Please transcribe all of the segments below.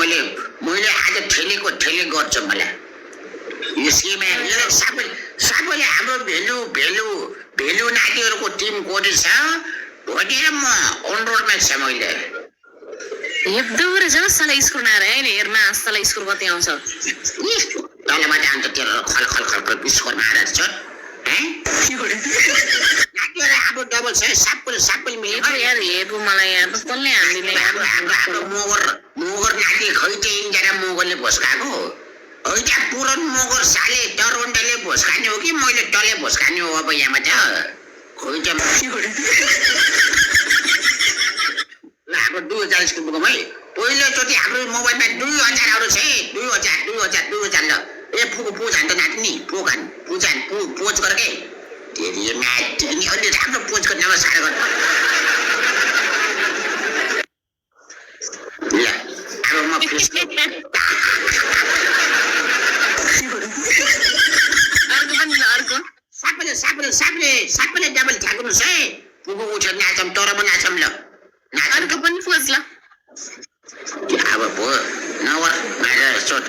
मैले आज ठेलेको ठेले गर्छु मलाई यसैमा यो सबैले हाम्रो भेलु नातिहरुको टिम कोडी छ भनेर म अनुरोधमा छ मैले दूर जाऊ साला स्कुल नआएर हैन हेर्न साला स्कुल कति आउँछ तलबाट अन्त तेरो खल खल खल स्कुल नआएर छ हैं नातिहरु अब डबल छ सबैले मिलेर यार हेर्नु मलाई यार कसले हामीले हाम्रो मोगर नाति खैते इन्जरा मोगरले भोस्काको हो त्या पुरन मोगर साले टरोन्डले भोस्काने हो कि मैले टले भोस्काने हो अब यहाँमा त खोइ हाम्रो 2000 स्कुल बुकमा है पहिलो चोटी हाम्रो मोबाइलमा 2000 आउरो छ 2000 ल ए फुको जान्छ नाति नि पोज गर्के तेरी म्याट नि अलि राम्रो पोज गर्न नमस्कार गर्नु ल अब म अर्को सबैले डबल ठ्याक्नुस् है पुगु उठ नाचम तर म नाचम ल अर्को पनि पोज ल अब भो नवर मात्र सोट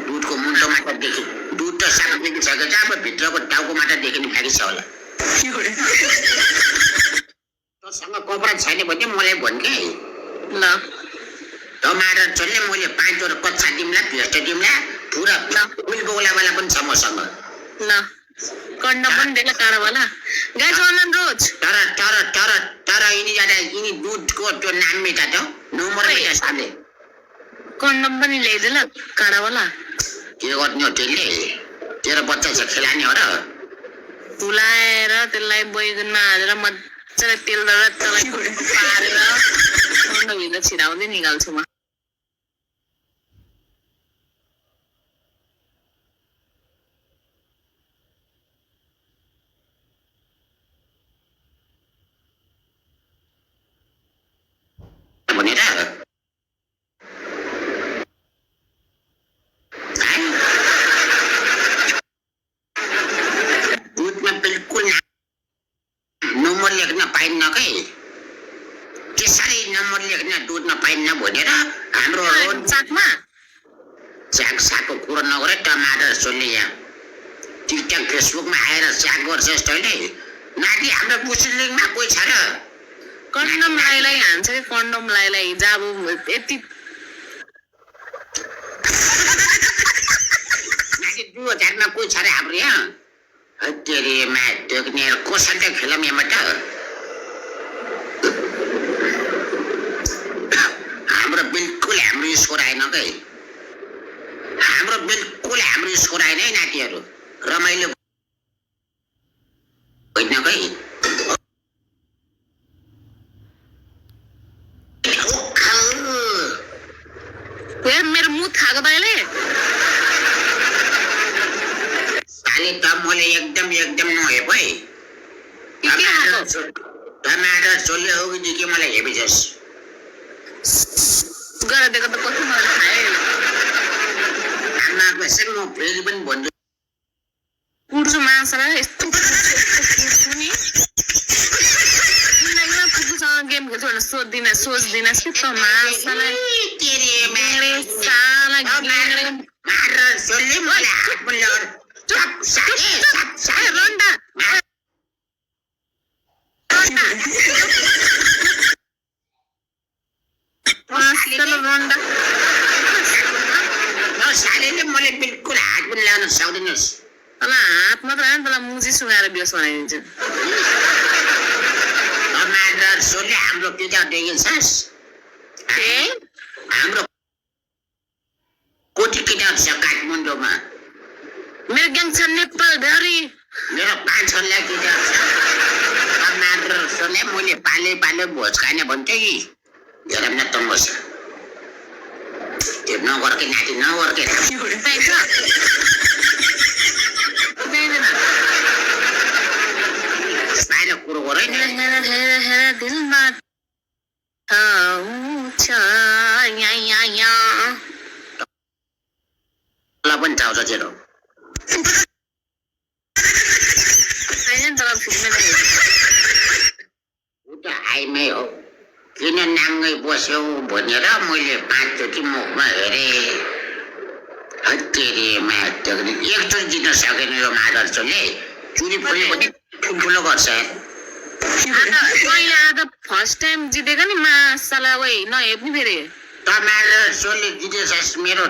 दुधको मुन्टो मात्र देखि दुध त सानो देखिसकेको छ अब भित्रको टाउको मात्र देखिनु फ्याकिन्छ होला तँसँग कपडा छैन भने मलाई भन् के ल टमाटर चल्ने मैले 5 वटा कच्चा दिमला भेस्ट दिमला पुरा उलबोलावाला पनि छ मसँग ल कण्ड पनि देला कारावाला गाइस अनन रोज तर यिनी दुधको त्यो नाम मेटा त नम्बर मेटा साले कण्ड पनि ल्याइदे ल कारावाला के गर्ने हो त्यसले तेरो बच्चा छ खेलाने हो र तुलाएर त्यसलाई बैगन हालेर मजाले तेल दर त्यसलाई पारेर कण्ड भित्र छिराउँदै निकाल्छु म भनेर दुधमा बिल्कुल नम्बर लेख्न पाइन्न के त्यसरी नम्बर लेख्न दुधमा पाइन्न भनेर हाम्रो चाकमा चाकको कुरो नगरे टमाटर सोल्ने यहाँ टिकटक फेसबुकमा आएर चाक गर्छ जस्तोले नाति हाम्रो मुस्लिममा कोही छ र कन्डम लाइलाई हान्छ कि कन्डम लाइलाई जाबु यति नाति 2000 मा कोही छ र हाम्रो यहाँ तेरे मा देख्ने कसैले त खेलम यहाँ त हाम्रो बिल्कुल हाम्रो स्कोर आएन के हाम्रो स्कोर आएन है नातिहरु रमाइलो होइन के मेरो मुख खाएको तैले साले त मैले एकदम नहे भए टमाटर छोले होगी कि मलाई हेबी जस गरे देखो त कति मलाई खाए आमा कसम म फेरि पनि भन्छु पुर्छु मासरा यस्तो नि जिन्दगीमा पुर्छुसँग गेम खेल्छु भनेर सोच्दिन कि त मासला तेरे मेरे साला गेम मार छोले मलाई हात पनि लगर चप रन्डा रन्डा सालेले मैले बिल्कुल हात पनि लगाउन सक्दिनस् तँलाई हात मात्र होइन तँलाई मुजी सुगाएर बिहोस बनाइदिन्छु टमाटर छोले हाम्रो पिता देखिन्छस् हाम्रो कोटी किताब छ काठमाडौँमा मेरो ग्याङ छ नेपाल भरि मेरो 5 लाख किताब छ टमाटर छोले मैले पाले भोज खाने भन्थे कि हेर न तम्बस त्यो नगर्के नाति नगर्के सानो कुरो गरे हेर दिलमा ल पनि चाउँछ जेरो उता हाइमै हो किन नाङ्गै बस्यौ भनेर मैले 5 चोटि मुखमा हेरेँ। हत्तेरीमा एकचोटि जित्न सकेन यो मादर्शले। चुरी पनि ठुल्ठुलो गर्छ। पहिला त फर्स्ट टाइम जितेको नि मासाला वही नहेप्ने फेरि त मादर्शले जितेछस् मेरो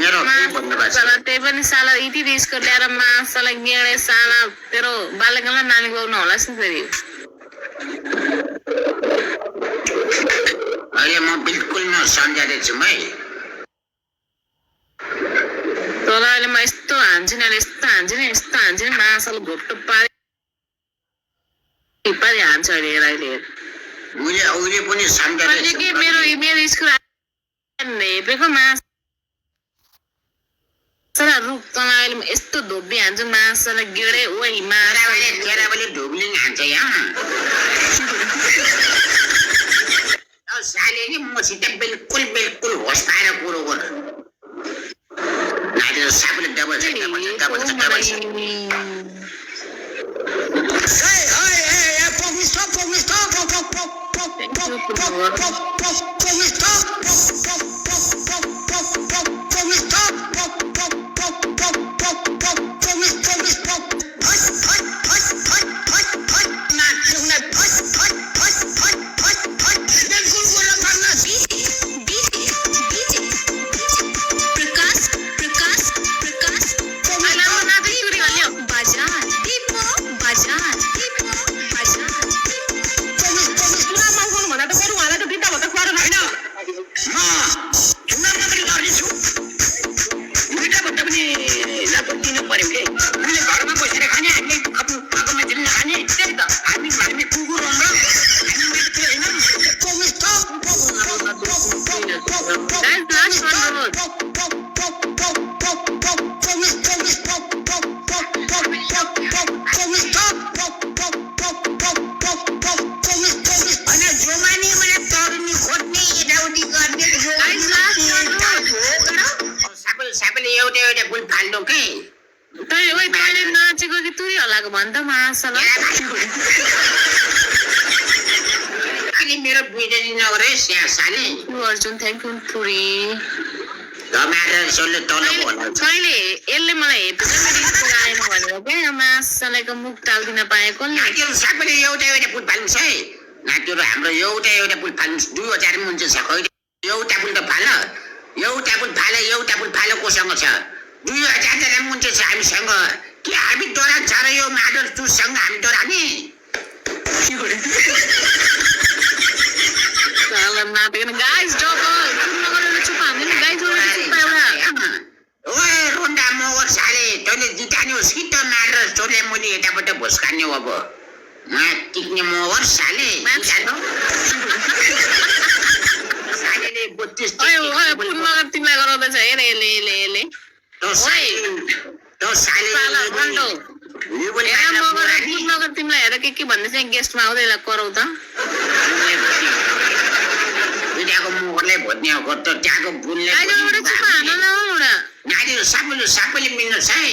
मेरो के भन्नुभएको छ? त्यही पनि साला यति रिस्क ल्याएर मासाला गेडे साला तेरो बालकलाई नानी गाउनु होला नि फेरि। अहिले म बिल्कुल म सम्झाउँदैछु है। तँलाई अहिले म यस्तो हान्छु नि यस्तो हान्छु नि मासाला घोप्टो पारि हान्छ अरे अहिले मैले अहिले पनि सम्झाउँदैछु। के मेरो स्कुल हेपेको मासाला रुख तँलाई अहिले यस्तो धोबी हान्छु मासाला गेडे ओइ केरावले ढोग्लिङ हान्छ यहाँ। साले नि मसित बिल्कुल होस पाएर कुरो गर। नाइटले साबले डबल छ। नाचेको कि तुरी हल्लाएको भन्छ मासाला मेरो बिजली नगरे साले अर्जुन थ्याङ्क यू पुरी कहिले यसले मलाई हेपेको आएन भनेको क्या मासालाको मुख टाल्दिन पाएको नि सबैले एउटा पुल फाल्नुहोस् है नातिहरू हाम्रो एउटा पुल फाल्नुहोस् 2000 मुन्चे छ कहिले एउटा पुल त फाल एउटा पुल फाल कोसँग छ 2000 मुन्चे छ हामीसँग कि हामी डरान छ र यो मादर तुसँग हामी डराने गाइस डबल ओए रोन्डा मोगर साले तैँले जिताने होस् कि त मादर तैँले मैले यताबाट भोस्काने हो अब टिक्ने मोगर साले सालेले 32 तिमीलाई गराउँदैछ हेर यसले तिमीलाई हेर के भन्दैछ गेस्टमा आउँदै कराउ त मोगरलाई भोट्ने हो त त्यहाँको बुलले नानीहरू सबैले मिल्नुहोस् है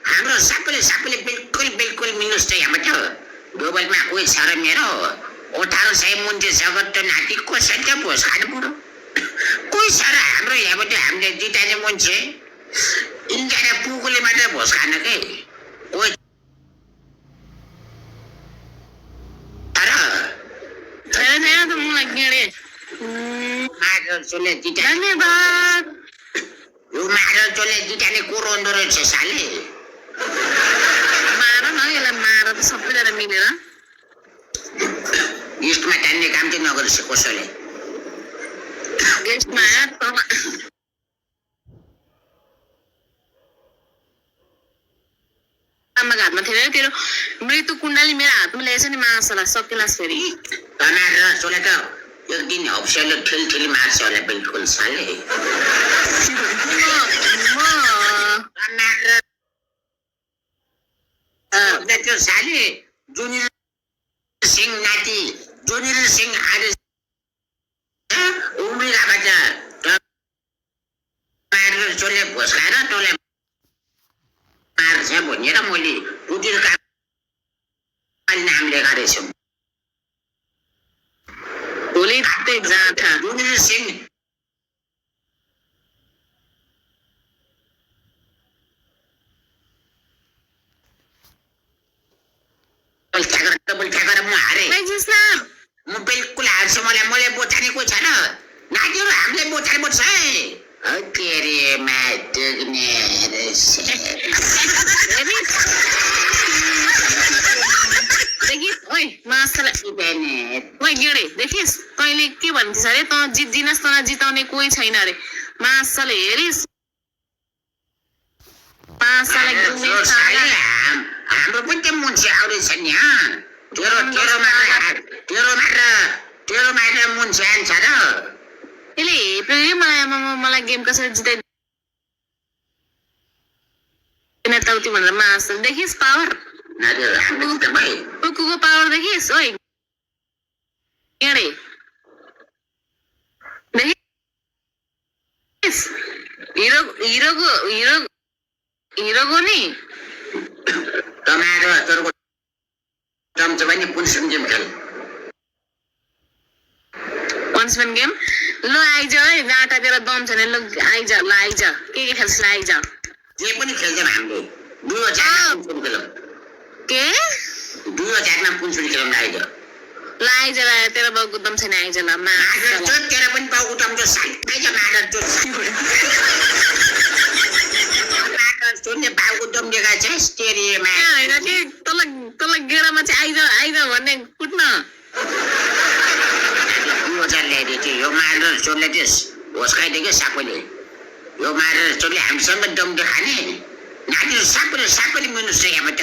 हाम्रो सबैले बिल्कुल मिल्नुहोस् त यहाँबाट डोबलमा कोही छ र मेरो 1800 मुन्चे जगत त नाति कसरी त भोज खानु पर्यो कोही छ र हाम्रो यहाँबाट हामीले जिताउने मान्छे इन्डिया पुगोले मात्र भोज खान के कोही धन्यवाद यो मादरले जिताने को रोन्दो रहेछ साले मार न यसलाई मार त सबैजना मिलेर गेस्टमा टान्ने काम चाहिँ नगरेछ कसैले गेस्टमा हातमा थियो तेरो मृत्यु कुण्डली मेरो हातमा ल्याएछ नि मासाला सकेलास फेरि सोले त एक दिन अफिसरले ठेल मार्छ होला बिल्कुल साले त्यो साले जुनिल सिंह नाति जुनिल सिंह आज उम्रिरहेको छ सोले भोस्काएर तँलाई मार्छ भनेर मैले पुटिरका नाम लेखाएको छु भोलि एक्जाम माथा दुनिया सिंह डबल ठ्यागर म हारे गाइस ना म बिल्कुल हार्छु मलाई बोचानेको छैन नातिहरू हामीले बोचाने बोल्छ है के रे माटुग्ने देखिस ओइ मासले ओइ गेडे देखिस तैँले के भन्छस् अरे त जित्दिनस् तँलाई जिताउने कोही छैन अरे मासले हेरिस मासले गुमे साला हाम्रो पनि त्यो मुन्सी आउँदैछ नि तेरो मात्र मुन्सी आन्छ र यसले हेप्यो मलाई गेम कसरी जिताइ ताउती भनेर मास देखिस पावर कुकुको पावर देखिस ओइ गेडे देखिस हिरोको नि टमाटो तोरको चम्चो पनि पुनसुन गेम खेल पनिसमेन्ट गेम ल आइज है गाँटा तेरो दम छैन ल आइज ल आइज के खेल्छ आइज जे पनि खेल्छौँ हामीले 2000 पुनसुन खेलौँ के 2000 मा पुनसुन खेलौँ आइज ल आइज ल तेरो बाउको दम छैन आइज ल तेरो पनि बाउको चम्चो साइज माडर सुन्ने बाउको दम दिएका छ स्टेरियोमा हैन के तल गेडामा चाहिँ आइज भन्ने कुट्न 2000 ल्याइदियो थियो यो मारेर चोरले चाहिँ होस्काइदियो क्या सापले यो मारेर चोरले हामीसँग दम देखाने नानीहरू सापले मिल्नु सकेबाट